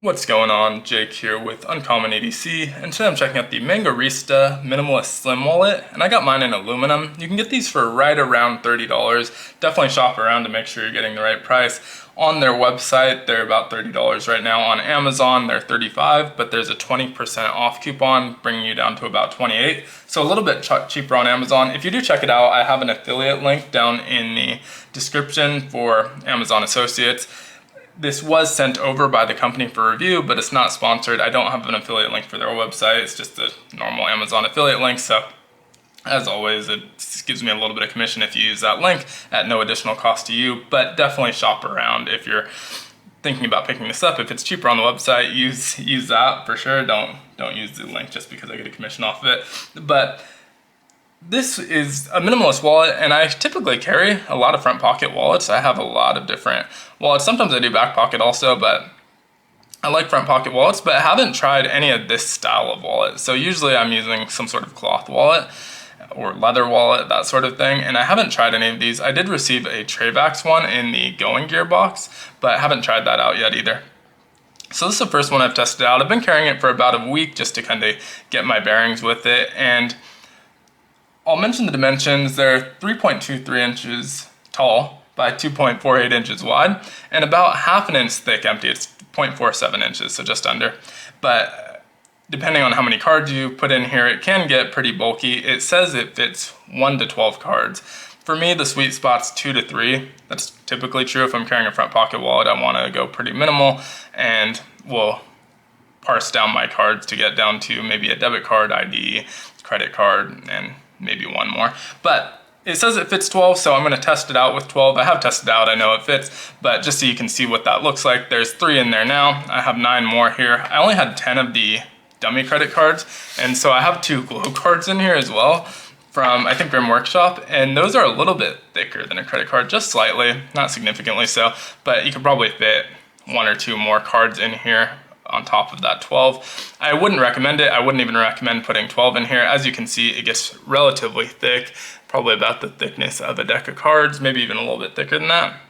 What's going on? Jake here with Uncommon EDC, and today I'm checking out the Mngarista Minimalist Slim Wallet, and I got mine in aluminum. You can get these for right around $30. Definitely shop around to make sure you're getting the right price. On their website, they're about $30 right now. On Amazon, they're $35, but there's a 20% off coupon, bringing you down to about $28. So a little bit cheaper on Amazon. If you do check it out, I have an affiliate link down in the description for Amazon Associates. This was sent over by the company for review, but it's not sponsored. I don't have an affiliate link for their website. It's just a normal Amazon affiliate link. So as always, it gives me a little bit of commission if you use that link at no additional cost to you, but definitely shop around if you're thinking about picking this up. If it's cheaper on the website, use that for sure. Don't use the link just because I get a commission off of it. But this is a minimalist wallet, and I typically carry a lot of front pocket wallets. I have a lot of different wallets. Sometimes I do back pocket also, but I like front pocket wallets, but I haven't tried any of this style of wallet. So usually I'm using some sort of cloth wallet or leather wallet, that sort of thing, and I haven't tried any of these. I did receive a Travax one in the Going Gear box, but I haven't tried that out yet either. So this is the first one I've tested out. I've been carrying it for about a week just to kind of get my bearings with it, and I'll mention the dimensions. They're 3.23 inches tall by 2.48 inches wide and about half an inch thick empty. It's 0.47 inches, so just under. But depending on how many cards you put in here, it can get pretty bulky. It says it fits 1 to 12 cards. For me, the sweet spot's 2 to 3. That's typically true if I'm carrying a front pocket wallet. I want to go pretty minimal and will parse down my cards to get down to maybe a debit card, ID, credit card, and maybe one more. But it says it fits 12, so I'm going to test it out with 12. I have tested out, I know it fits, but just so you can see what that looks like, there's 3 in there now. I have 9 more here. I only had 10 of the dummy credit cards, and so I have 2 glow cards in here as well from, I think, Grim Workshop, and those are a little bit thicker than a credit card, just slightly, not significantly so, but you could probably fit 1 or 2 more cards in here on top of that 12. I wouldn't recommend it. I wouldn't even recommend putting 12 in here. As you can see, it gets relatively thick, probably about the thickness of a deck of cards, maybe even a little bit thicker than that.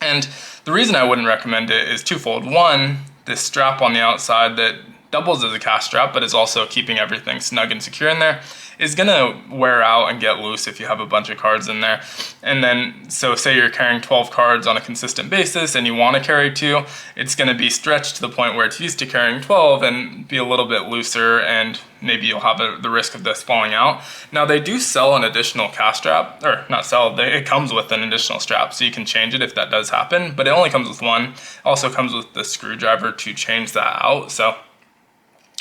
And the reason I wouldn't recommend it is twofold. One, this strap on the outside that doubles as a cash strap, but is also keeping everything snug and secure in there, is gonna wear out and get loose if you have a bunch of cards in there. And then, so say you're carrying 12 cards on a consistent basis and you wanna carry 2, it's gonna be stretched to the point where it's used to carrying 12 and be a little bit looser, and maybe you'll have the risk of this falling out. Now they do sell an additional cash strap, or not sell, it comes with an additional strap, so you can change it if that does happen, but it only comes with one. It also comes with the screwdriver to change that out, so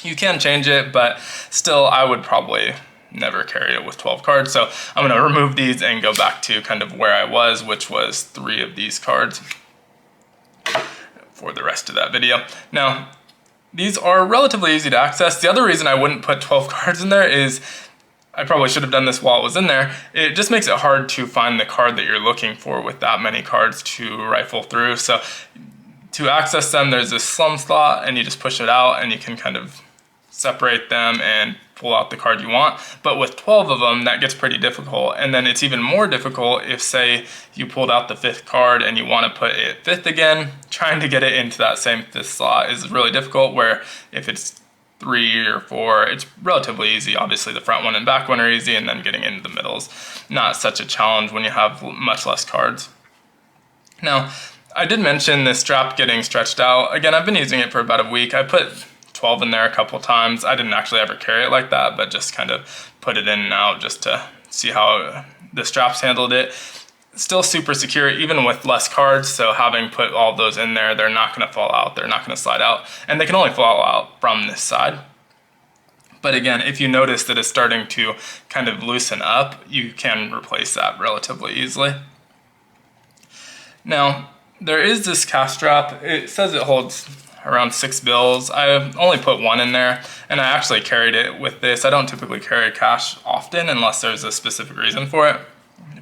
you can change it, but still I would probably never carry it with 12 cards. So I'm gonna remove these and go back to kind of where I was, which was 3 of these cards for the rest of that video. Now, these are relatively easy to access. The other reason I wouldn't put 12 cards in there is, I probably should have done this while it was in there, it just makes it hard to find the card that you're looking for with that many cards to rifle through. So to access them, there's this slum slot and you just push it out and you can kind of separate them and pull out the card you want. But with 12 of them, that gets pretty difficult. And then it's even more difficult if, say, you pulled out the 5th card and you want to put it 5th again. Trying to get it into that same 5th slot is really difficult, where if it's 3 or 4, it's relatively easy. Obviously the front one and back one are easy, and then getting into the middle is not such a challenge when you have much less cards. Now, I did mention this strap getting stretched out. Again, I've been using it for about a week. I put 12 in there a couple times. I didn't actually ever carry it like that, but just kind of put it in and out just to see how the straps handled it. Still super secure even with less cards, so having put all those in there, they're not going to fall out, they're not going to slide out, and they can only fall out from this side. But again, if you notice that it's starting to kind of loosen up, you can replace that relatively easily. Now, there is this cash strap. It says it holds around 6 bills. I only put 1 in there, and I actually carried it with this. I don't typically carry cash often unless there's a specific reason for it,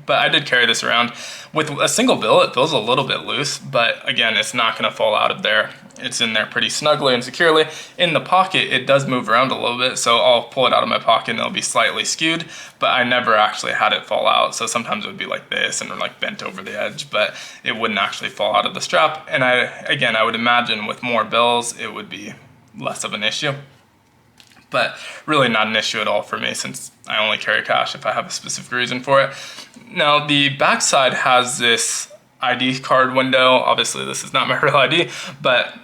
but I did carry this around. With a single bill, it feels a little bit loose, but again, it's not gonna fall out of there. It's in there pretty snugly and securely. In the pocket, it does move around a little bit, so I'll pull it out of my pocket and it'll be slightly skewed, but I never actually had it fall out. So sometimes it would be like this and like bent over the edge, but it wouldn't actually fall out of the strap. And I would imagine with more bills, it would be less of an issue. But really not an issue at all for me, since I only carry cash if I have a specific reason for it. Now the backside has this ID card window. Obviously this is not my real ID, but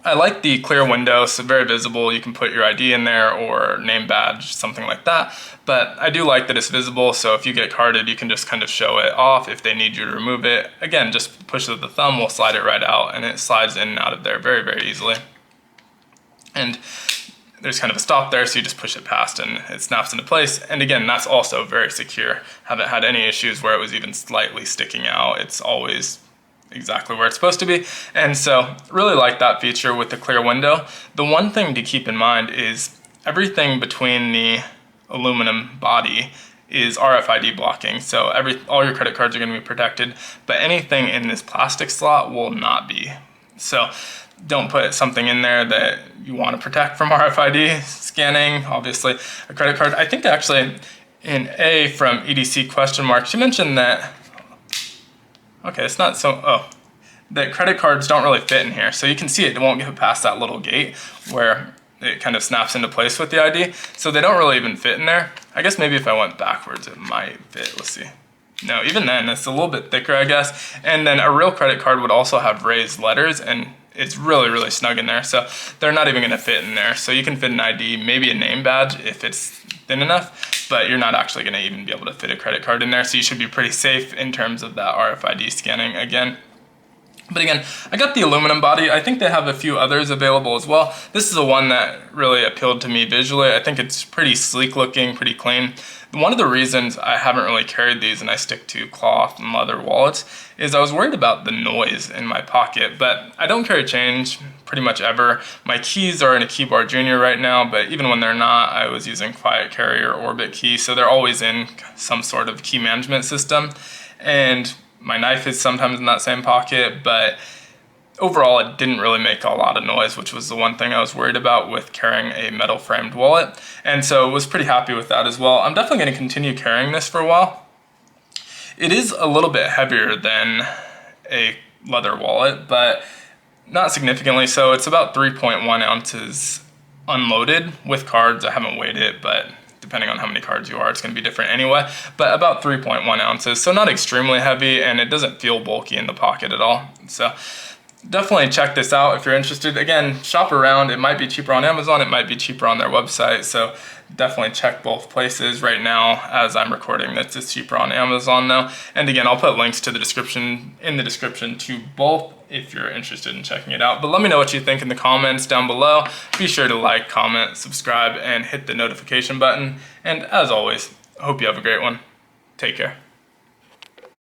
I like the clear window, so very visible. You can put your ID in there or name badge, something like that. But I do like that it's visible, so if you get carded, you can just kind of show it off if they need you to remove it. Again, just push with the thumb, will slide it right out, and it slides in and out of there very, very easily. And there's kind of a stop there, so you just push it past and it snaps into place. And again, that's also very secure. Haven't had any issues where it was even slightly sticking out. It's always exactly where it's supposed to be. And so really like that feature with the clear window. The one thing to keep in mind is everything between the aluminum body is RFID blocking. So all your credit cards are going to be protected, but anything in this plastic slot will not be. So don't put something in there that you want to protect from RFID scanning. Obviously, a credit card. I think actually in A from EDC question mark, she mentioned that, okay, it's not so, that credit cards don't really fit in here. So you can see it won't get past that little gate where it kind of snaps into place with the ID. So they don't really even fit in there. I guess maybe if I went backwards, it might fit. Let's see. No, even then, it's a little bit thicker, I guess. And then a real credit card would also have raised letters, and it's really, really snug in there. So they're not even gonna fit in there. So you can fit an ID, maybe a name badge if it's thin enough, but you're not actually gonna even be able to fit a credit card in there. So you should be pretty safe in terms of that RFID scanning again. But again, I got the aluminum body. I think they have a few others available as well. This is the one that really appealed to me visually. I think it's pretty sleek looking, pretty clean. One of the reasons I haven't really carried these and I stick to cloth and leather wallets is I was worried about the noise in my pocket, but I don't carry change pretty much ever. My keys are in a Key Bar Junior right now, but even when they're not, I was using Quiet Carry or Orbit Key, so they're always in some sort of key management system. And my knife is sometimes in that same pocket, but overall it didn't really make a lot of noise, which was the one thing I was worried about with carrying a metal framed wallet. And so I was pretty happy with that as well. I'm definitely going to continue carrying this for a while. It is a little bit heavier than a leather wallet, but not significantly so. It's about 3.1 ounces unloaded with cards. I haven't weighed it, but depending on how many cards you are, it's going to be different anyway, but about 3.1 ounces. So not extremely heavy, and it doesn't feel bulky in the pocket at all. So definitely check this out if you're interested. Again, shop around. It might be cheaper on Amazon. It might be cheaper on their website. So definitely check both places. Right now, as I'm recording this, it's cheaper on Amazon though. And again, I'll put links to the description to both if you're interested in checking it out. But let me know what you think in the comments down below. Be sure to like, comment, subscribe, and hit the notification button. And as always, I hope you have a great one. Take care.